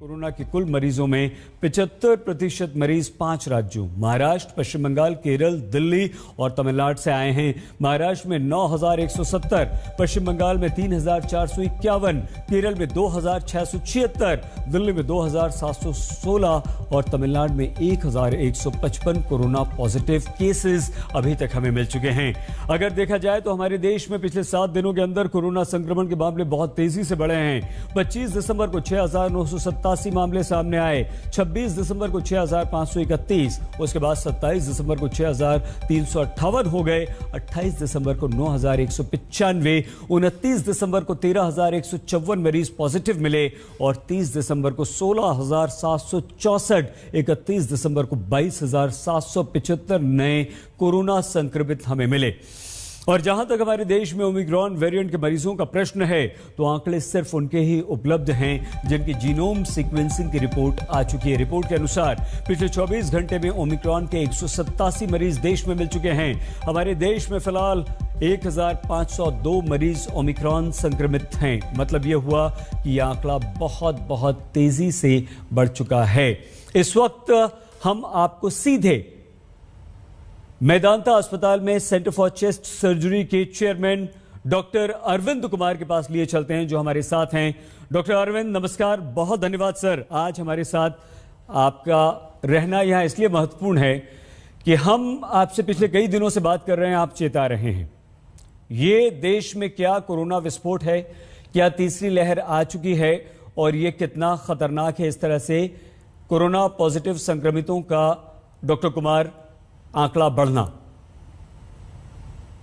Corona के कुल मरीजों में 75% मरीज 5 राज्यों महाराष्ट्र, पश्चिम बंगाल, केरल, दिल्ली और तमिलनाडु से आए हैं। महाराष्ट्र में 9,170, पश्चिम बंगाल में 3,451, केरल में 2,676, दिल्ली में 2,716 और तमिलनाडु में 1,155 कोरोना पॉजिटिव केसेस अभी तक हमें मिल चुके हैं। अगर देखा जाए तो हमारे देश में पिछले 7 दिनों के अंदर कोरोना संक्रमण के मामले बहुत तेजी से बढ़े हैं। 25 दिसंबर को 6,987 मामले सामने आए, 26 दिसंबर को 6,531, उसके बाद 27 दिसंबर को 6,358 हो गए, 28 दिसंबर को 9,195, 29 दिसंबर को 13,154 मरीज पॉजिटिव मिले और 30 दिसंबर को 16,764, 31 दिसंबर को 22,775 नए कोरोना संक्रमित हमें मिले। और जहां तक हमारे देश में ओमिक्रॉन वेरिएंट के मरीजों का प्रश्न है तो आंकड़े सिर्फ उनके ही उपलब्ध हैं जिनकी जीनोम सीक्वेंसिंग की रिपोर्ट आ चुकी है। रिपोर्ट के अनुसार पिछले 24 घंटे में ओमिक्रॉन के 187 मरीज देश में मिल चुके हैं। हमारे देश में फिलहाल 1,502 मरीज ओमिक्रॉन संक्रमित हैं। मतलब यह हुआ कि यह आंकड़ा बहुत तेजी से बढ़ चुका है। इस वक्त हम आपको सीधे मेदांता अस्पताल में सेंटर फॉर चेस्ट सर्जरी के चेयरमैन डॉक्टर अरविंद कुमार के पास लिए चलते हैं जो हमारे साथ हैं। डॉक्टर अरविंद नमस्कार, बहुत धन्यवाद सर। आज हमारे साथ आपका रहना यहां इसलिए महत्वपूर्ण है कि हम आपसे पिछले कई दिनों से बात कर रहे हैं, आप चेता रहे हैं। ये देश में क्या कोरोना विस्फोट है, क्या तीसरी लहर आ चुकी है और ये कितना खतरनाक है इस तरह से कोरोना पॉजिटिव संक्रमितों का डॉक्टर कुमार आंकड़ा बढ़ना।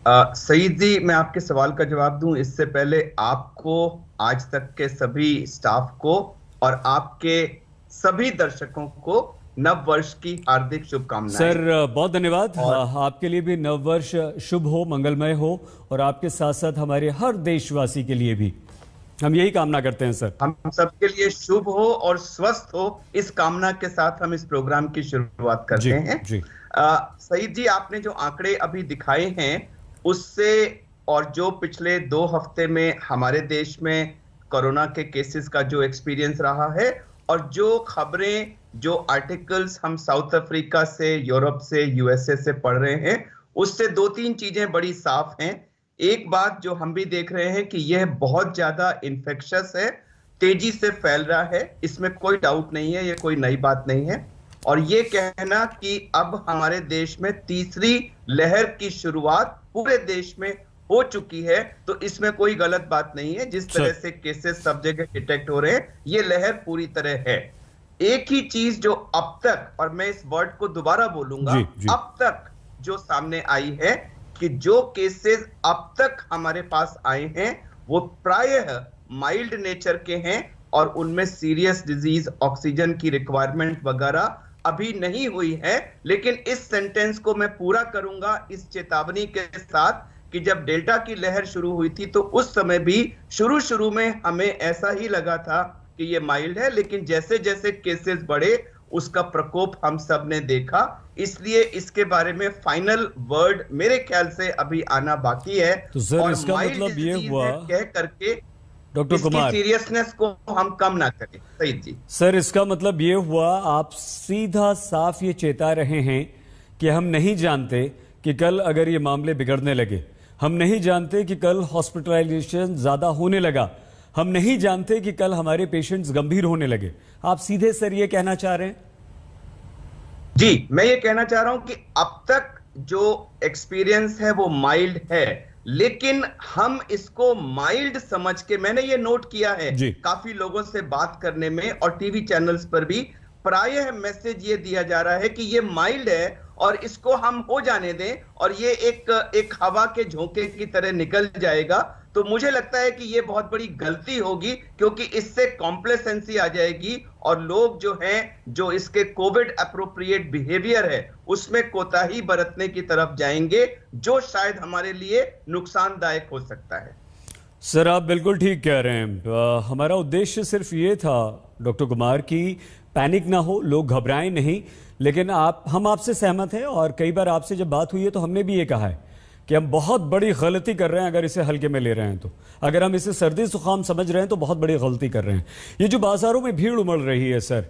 सईद जी, मैं आपके सवाल का जवाब दूं इससे पहले आपको, आज तक के सभी स्टाफ को और आपके सभी दर्शकों को नव वर्ष की हार्दिक शुभकामनाएं। सर बहुत धन्यवाद। आपके लिए भी नव वर्ष शुभ हो, मंगलमय हो और आपके साथ साथ हमारे हर देशवासी के लिए भी हम यही कामना करते हैं सर। हम सबके लिए शुभ हो और स्वस्थ हो, इस कामना के साथ हम इस प्रोग्राम की शुरुआत करते हैं। जी। सईद जी, आपने जो आंकड़े अभी दिखाए हैं उससे और जो पिछले 2 हफ्ते में हमारे देश में कोरोना के केसेस का जो एक्सपीरियंस रहा है और जो खबरें, जो आर्टिकल्स हम साउथ अफ्रीका से, यूरोप से, यूएसए से पढ़ रहे हैं, उससे 2-3 चीजें बड़ी साफ हैं। एक बात जो हम भी देख रहे हैं कि यह बहुत ज्यादा इन्फेक्शस है, तेजी से फैल रहा है, इसमें कोई डाउट नहीं है, यह कोई नई बात नहीं है। और ये कहना कि अब हमारे देश में तीसरी लहर की शुरुआत पूरे देश में हो चुकी है, तो इसमें कोई गलत बात नहीं है। जिस तरह से केसेस सब जगह डिटेक्ट हो रहे हैं, ये लहर पूरी तरह है। एक ही चीज जो अब तक, और मैं इस वर्ड को दोबारा बोलूंगा, अब तक जो सामने आई है कि जो केसेस अब तक हमारे पास आए हैं वो प्रायः माइल्ड नेचर के हैं और उनमें सीरियस डिजीज, ऑक्सीजन की रिक्वायरमेंट वगैरह अभी नहीं हुई है। लेकिन इस सेंटेंस को मैं पूरा करूंगा इस चेतावनी के साथ कि जब डेल्टा की लहर शुरू हुई थी तो उस समय भी शुरू में हमें ऐसा ही लगा था कि ये माइल्ड है, लेकिन जैसे जैसे केसेस बढ़े उसका प्रकोप हम सब ने देखा। इसलिए इसके बारे में फाइनल वर्ड मेरे ख्याल से अभी आना बाकी है। तो सर इसका मतलब ये हुआ कह करके डॉक्टर कुमार सीरियसनेस को हम कम ना करें। सही जी। सर इसका मतलब ये हुआ, आप सीधा साफ ये चेता रहे हैं कि हम नहीं जानते कि कल अगर ये मामले बिगड़ने लगे, हम नहीं जानते कि कल हॉस्पिटलाइजेशन ज्यादा होने लगा, हम नहीं जानते कि कल हमारे पेशेंट्स गंभीर होने लगे। आप सीधे सर ये कहना चाह रहे हैं? जी, मैं ये कहना चाह रहा हूं कि अब तक जो एक्सपीरियंस है वो माइल्ड है, लेकिन हम इसको माइल्ड समझ के, मैंने ये नोट किया है काफी लोगों से बात करने में और टीवी चैनल्स पर भी प्रायः मैसेज ये दिया जा रहा है कि ये माइल्ड है और इसको हम हो जाने दें और ये एक हवा के झोंके की तरह निकल जाएगा। तो मुझे लगता है कि ये बहुत बड़ी गलती होगी, क्योंकि इससे कॉम्प्लेसेंसी आ जाएगी और लोग जो हैं, जो इसके कोविड अप्रोप्रिएट बिहेवियर है उसमें कोताही बरतने की तरफ जाएंगे, जो शायद हमारे लिए नुकसानदायक हो सकता है। सर आप बिल्कुल ठीक कह रहे हैं। हमारा उद्देश्य सिर्फ ये था डॉक्टर कुमार की पैनिक ना हो, लोग घबराएं नहीं, लेकिन हम आपसे सहमत हैं और कई बार आपसे जब बात हुई है तो हमने भी ये कहा है कि हम बहुत बड़ी गलती कर रहे हैं अगर इसे हल्के में ले रहे हैं। तो अगर हम इसे सर्दी जुकाम समझ रहे हैं तो बहुत बड़ी गलती कर रहे हैं। ये जो बाजारों में भीड़ उमड़ रही है सर,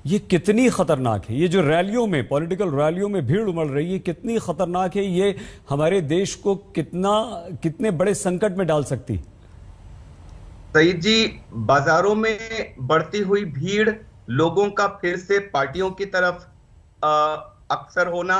ये कितनी खतरनाक है? ये जो रैलियों में, पॉलिटिकल रैलियों में भीड़ उमड़ रही है, कितनी खतरनाक है? ये हमारे देश को कितने बड़े संकट में डाल सकती? सईद जी, बाजारों में बढ़ती हुई भीड़, लोगों का फिर से पार्टियों की तरफ अक्सर होना,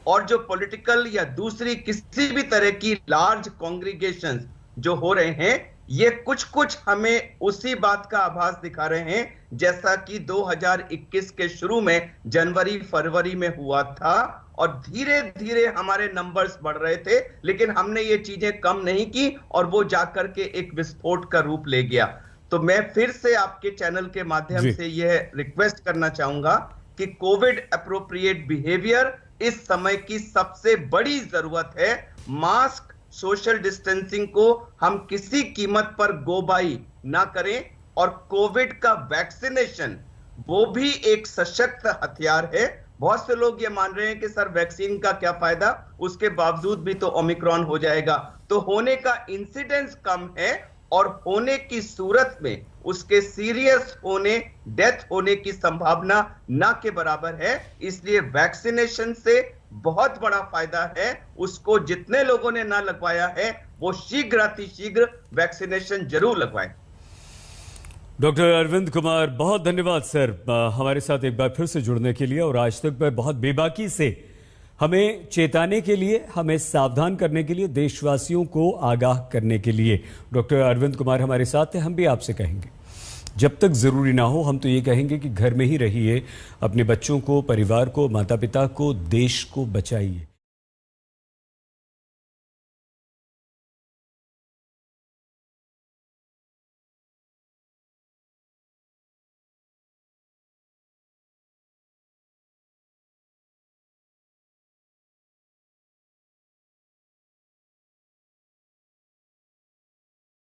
और जो पॉलिटिकल या दूसरी किसी भी तरह की लार्ज कॉन्ग्रीगेशंस जो हो रहे हैं, ये कुछ हमें उसी बात का आभास दिखा रहे हैं जैसा कि 2021 के शुरू में जनवरी फरवरी में हुआ था, और धीरे धीरे हमारे नंबर्स बढ़ रहे थे, लेकिन हमने ये चीजें कम नहीं की और वो जाकर के एक विस्फोट का रूप ले गया। तो मैं फिर से आपके चैनल के माध्यम से यह रिक्वेस्ट करना चाहूंगा कि कोविड एप्रोप्रिएट बिहेवियर इस समय की सबसे बड़ी जरूरत है। मास्क, सोशल डिस्टेंसिंग को हम किसी कीमत पर गो बाई ना करें, और कोविड का वैक्सीनेशन वो भी एक सशक्त हथियार है। बहुत से लोग ये मान रहे हैं कि सर वैक्सीन का क्या फायदा, उसके बावजूद भी तो ओमिक्रॉन हो जाएगा। तो होने का इंसिडेंस कम है, और होने की सूरत में उसके सीरियस होने, डेथ होने की संभावना ना के बराबर है। इसलिए वैक्सीनेशन से बहुत बड़ा फायदा है। उसको जितने लोगों ने ना लगवाया है वो शीघ्र अतिशीघ्र वैक्सीनेशन जरूर लगवाएं। डॉक्टर अरविंद कुमार, बहुत धन्यवाद सर हमारे साथ एक बार फिर से जुड़ने के लिए, और आज तक पर बहुत बेबाकी से हमें चेताने के लिए, हमें सावधान करने के लिए, देशवासियों को आगाह करने के लिए डॉक्टर अरविंद कुमार हमारे साथ थे। हम भी आपसे कहेंगे, जब तक ज़रूरी ना हो हम तो ये कहेंगे कि घर में ही रहिए, अपने बच्चों को, परिवार को, माता पिता को, देश को बचाइए।